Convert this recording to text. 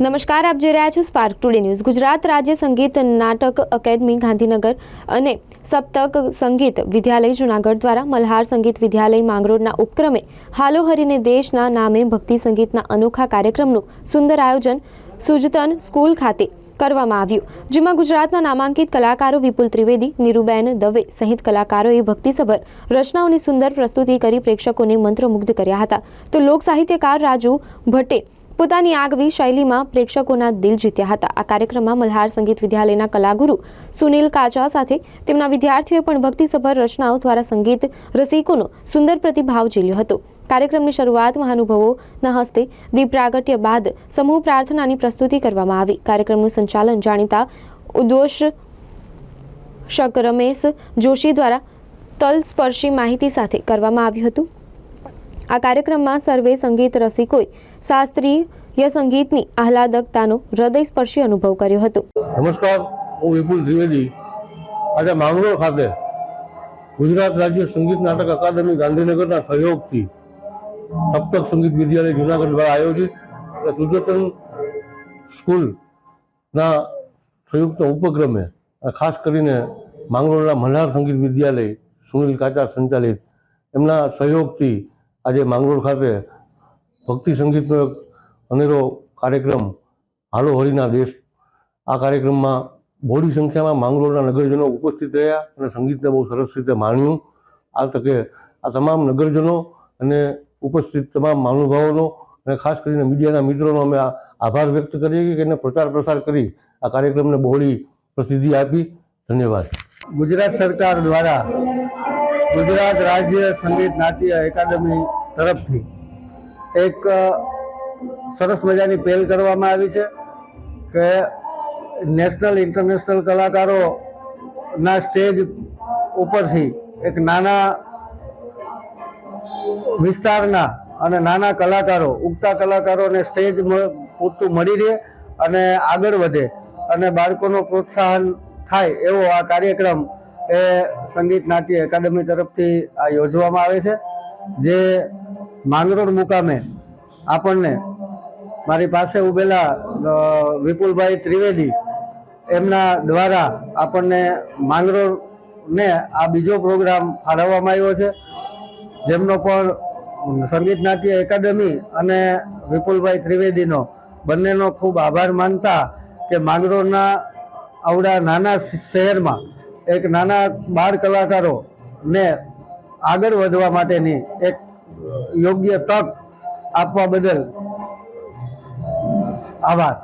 નમસ્કાર, આપ જોઈ રહ્યા છો સ્પાર્ક ટુડે ન્યૂઝ। ગુજરાત રાજ્ય સંગીત નાટક અકેડમી ગાંધીનગર અને સપ્તક સંગીત વિદ્યાલય જૂનાગઢ દ્વારા મલ્હાર સંગીત વિદ્યાલય માંગરોળના ઉપક્રમે હાલો હરીને દેશના નામે ભક્તિ સંગીતના અનોખા કાર્યક્રમનું સુંદર આયોજન સુજતન સ્કૂલ ખાતે કરવામાં આવ્યું, જેમાં ગુજરાતના નામાંકિત કલાકારો વિપુલ ત્રિવેદી, નીરુબેન દવે સહિત કલાકારોએ ભક્તિસભર રચનાઓની સુંદર પ્રસ્તુતિ કરી પ્રેક્ષકોને મંત્રમુગ્ધ કર્યા હતા। તો લોક સાહિત્યકાર રાજુ ભટ્ટે પોતાની આગવી શૈલીમાં પ્રેક્ષકોના દિલ જીત્યા હતા। આ કાર્યક્રમમાં મલ્હાર સંગીત વિદ્યાલયના કલાગુરુ સુનિલ કાચા સાથે તેમના વિદ્યાર્થીઓએ પણ ભક્તિસભર રચનાઓ દ્વારા સંગીત રસિકોનો સુંદર પ્રતિભાવ ઝીલ્યો હતો। કાર્યક્રમની શરૂઆત મહાનુભાવોના હસ્તે દીપ પ્રાગટ્ય બાદ સમૂહ પ્રાર્થનાની પ્રસ્તુતિ કરવામાં આવી। કાર્યક્રમનું સંચાલન જાણીતા ઉદ્ઘોષક રમેશ જોશી દ્વારા તલસ્પર્શી માહિતી સાથે કરવામાં આવ્યું હતું। આ કાર્યક્રમમાં સર્વે સંગીત રસિકોએ શાસ્ત્રીય સંગીતની આહલાદકતાનો હૃદયસ્પર્શી અનુભવ કર્યો હતો। નમસ્કાર, હું વિપુલ ત્રિવેદી આજે માંગરોળ ખાતે ગુજરાત રાજ્ય સંગીત નાટક અકાદમી ગાંધીનગરના સહયોગથી સપ્તક સંગીત વિદ્યાલય જૂનાગઢ દ્વારા આયોજિત સુજતન સ્કૂલના સંયુક્ત ઉપક્રમે ખાસ કરીને માંગરોળના મલ્હાર સંગીત વિદ્યાલય સુનિલ કાચા સંચાલિત એમના સહયોગથી આજે માંગરોળ ખાતે ભક્તિ સંગીતનો એક અનેરો કાર્યક્રમ હાલો હરીના દેશ, આ કાર્યક્રમમાં બહોળી સંખ્યામાં માંગરોળના નગરજનો ઉપસ્થિત રહ્યા અને સંગીતને બહુ સરસ રીતે માણ્યું। આ તકે આ તમામ નગરજનો અને ઉપસ્થિત તમામ મહાનુભાવોનો અને ખાસ કરીને મીડિયાના મિત્રોનો અમે આભાર વ્યક્ત કરીએ કે એને પ્રચાર પ્રસાર કરી આ કાર્યક્રમને બહોળી પ્રસિદ્ધિ આપી। ધન્યવાદ। ગુજરાત સરકાર દ્વારા ગુજરાત રાજ્ય સંગીત નાટ્ય એકાદમી તરફથી એક સરસ મજાની પહેલ કરવામાં આવી છે કે નેશનલ ઇન્ટરનેશનલ કલાકારોના સ્ટેજ ઉપરથી એક નાના વિસ્તારના અને નાના કલાકારો, ઉગતા કલાકારોને સ્ટેજ પૂરતું મળી રહે અને આગળ વધે અને બાળકોનું પ્રોત્સાહન થાય એવો આ કાર્યક્રમ એ સંગીત નાટ્ય એકાદમી તરફથી આ યોજવામાં આવે છે। જે માંગરોળ મુકામે આપણને મારી પાસે ઉભેલા વિપુલભાઈ ત્રિવેદી એમના દ્વારા આપણને માંગરોળને આ બીજો પ્રોગ્રામ ફાળવવામાં આવ્યો છે, જેમનો પણ સંગીત નાટ્ય એકાદમી અને વિપુલભાઈ ત્રિવેદીનો બંનેનો ખૂબ આભાર માનતા કે માંગરોળના આવડા નાના શહેરમાં એક નાના બાળ કલાકારોને આગળ વધવા માટેની એક યોગ્ય તક આપવા બદલ આભાર।